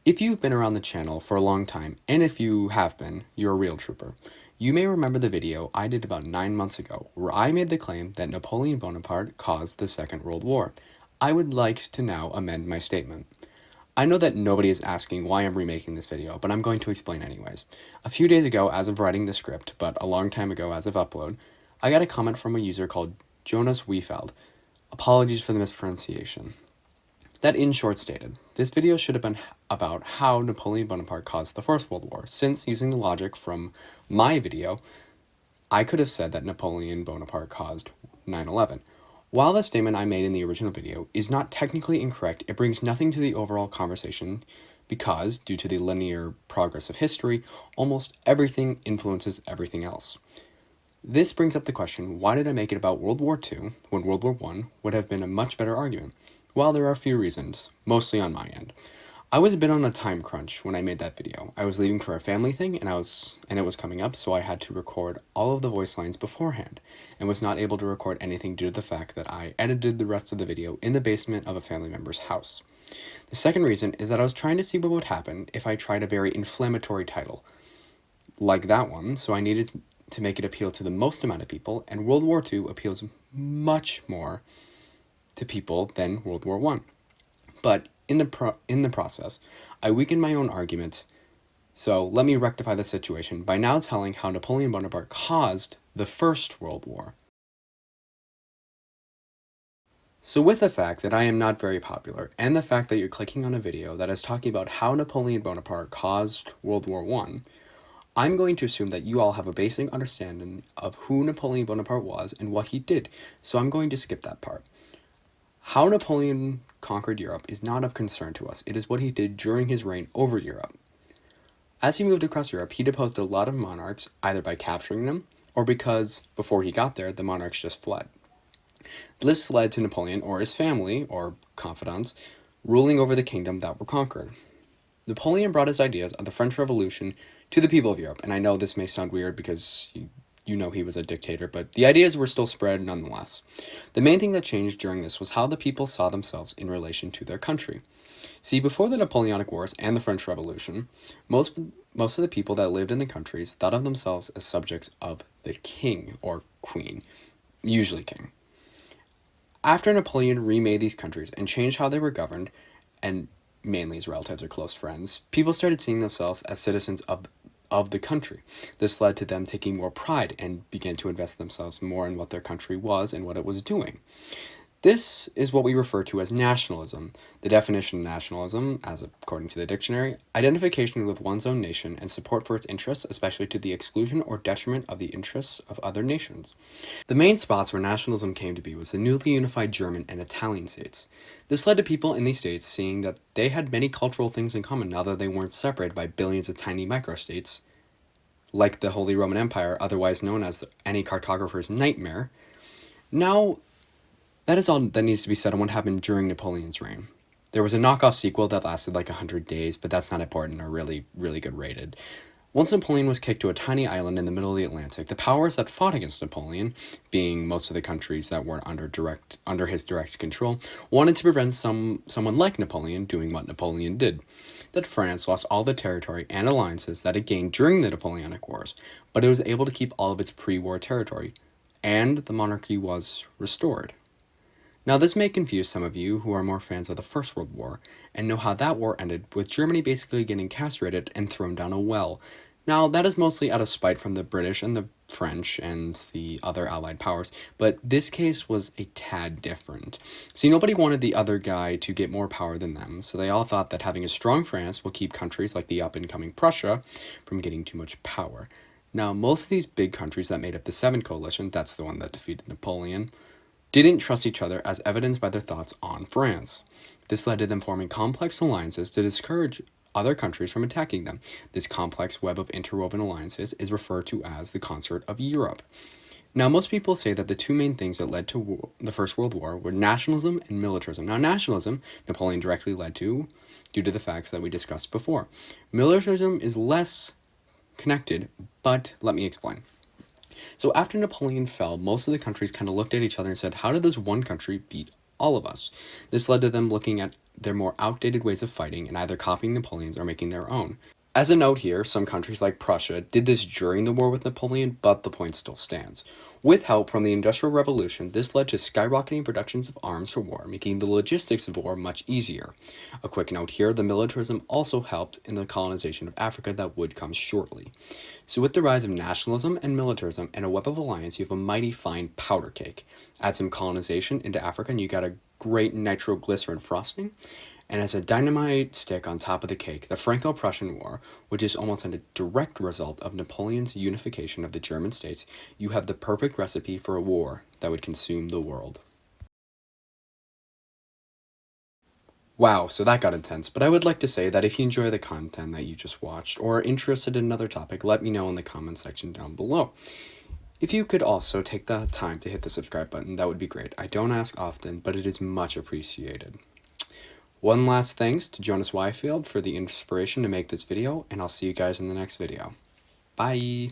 If you've been around the channel for a long time, and if you have been, you're a real trooper. You may remember the video I did about 9 months ago, where I made the claim that Napoleon Bonaparte caused the Second World War. I would like to now amend my statement. I know that nobody is asking why I'm remaking this video, but I'm going to explain anyways. A few days ago, as of writing the script, but a long time ago as of upload, I got a comment from a user called Jonas Wiefeld. Apologies for the mispronunciation. That in short stated, this video should have been about how Napoleon Bonaparte caused the First World War, since using the logic from my video, I could have said that Napoleon Bonaparte caused 9/11. While the statement I made in the original video is not technically incorrect, it brings nothing to the overall conversation because, due to the linear progress of history, almost everything influences everything else. This brings up the question, why did I make it about World War II when World War I would have been a much better argument? Well, there are a few reasons, mostly on my end. I was a bit on a time crunch when I made that video. I was leaving for a family thing and it was coming up, so I had to record all of the voice lines beforehand and was not able to record anything due to the fact that I edited the rest of the video in the basement of a family member's house. The second reason is that I was trying to see what would happen if I tried a very inflammatory title like that one, so I needed to make it appeal to the most amount of people, and World War II appeals much more to people than World War I. But in the process, I weakened my own argument, so let me rectify the situation by now telling how Napoleon Bonaparte caused the First World War. So with the fact that I am not very popular, and the fact that you're clicking on a video that is talking about how Napoleon Bonaparte caused World War I, I'm going to assume that you all have a basic understanding of who Napoleon Bonaparte was and what he did, so I'm going to skip that part. How Napoleon conquered Europe is not of concern to us. It is what he did during his reign over Europe. As he moved across Europe, he deposed a lot of monarchs, either by capturing them, or because, before he got there, the monarchs just fled. This led to Napoleon, or his family, or confidants, ruling over the kingdom that were conquered. Napoleon brought his ideas of the French Revolution to the people of Europe, and I know this may sound weird because you know he was a dictator, but the ideas were still spread nonetheless. The main thing that changed during this was how the people saw themselves in relation to their country. See, before the Napoleonic Wars and the French Revolution, most of the people that lived in the countries thought of themselves as subjects of the king or queen, usually king. After Napoleon remade these countries and changed how they were governed, and mainly his relatives or close friends, people started seeing themselves as citizens of the country. This led to them taking more pride and began to invest themselves more in what their country was and what it was doing. This is what we refer to as nationalism. The definition of nationalism, as according to the dictionary, identification with one's own nation and support for its interests, especially to the exclusion or detriment of the interests of other nations. The main spots where nationalism came to be was the newly unified German and Italian states. This led to people in these states seeing that they had many cultural things in common now that they weren't separated by billions of tiny microstates, like the Holy Roman Empire, otherwise known as any cartographer's nightmare. Now, that is all that needs to be said on what happened during Napoleon's reign. There was a knockoff sequel that lasted like 100 days, but that's not important or really good rated. Once Napoleon was kicked to a tiny island in the middle of the Atlantic, the powers that fought against Napoleon, being most of the countries that weren't under his direct control, wanted to prevent someone like Napoleon doing what Napoleon did. That France lost all the territory and alliances that it gained during the Napoleonic Wars, but it was able to keep all of its pre-war territory, and the monarchy was restored. Now, this may confuse some of you who are more fans of the First World War and know how that war ended with Germany basically getting castrated and thrown down a well. Now, that is mostly out of spite from the British and the French and the other allied powers, but this case was a tad different. See, nobody wanted the other guy to get more power than them, so they all thought that having a strong France will keep countries like the up-and-coming Prussia from getting too much power. Now, most of these big countries that made up the Seven Coalition, that's the one that defeated Napoleon, didn't trust each other as evidenced by their thoughts on France. This led to them forming complex alliances to discourage other countries from attacking them. This complex web of interwoven alliances is referred to as the Concert of Europe. Now, most people say that the two main things that led to the First World War were nationalism and militarism. Now, nationalism, Napoleon directly led to, due to the facts that we discussed before. Militarism is less connected, but let me explain. So after Napoleon fell, most of the countries kind of looked at each other and said, how did this one country beat all of us? This led to them looking at their more outdated ways of fighting and either copying Napoleon's or making their own. As a note here, some countries like Prussia did this during the war with Napoleon, but the point still stands. With help from the Industrial Revolution, this led to skyrocketing productions of arms for war, making the logistics of war much easier. A quick note here, the militarism also helped in the colonization of Africa that would come shortly. So with the rise of nationalism and militarism and a web of alliance, you have a mighty fine powder cake. Add some colonization into Africa and you got a great nitroglycerin frosting. And as a dynamite stick on top of the cake, the Franco-Prussian War, which is almost a direct result of Napoleon's unification of the German states, you have the perfect recipe for a war that would consume the world. Wow, so that got intense, but I would like to say that if you enjoy the content that you just watched or are interested in another topic, let me know in the comment section down below. If you could also take the time to hit the subscribe button, that would be great. I don't ask often, but it is much appreciated. One last thanks to Jonas Wyfield for the inspiration to make this video, and I'll see you guys in the next video. Bye!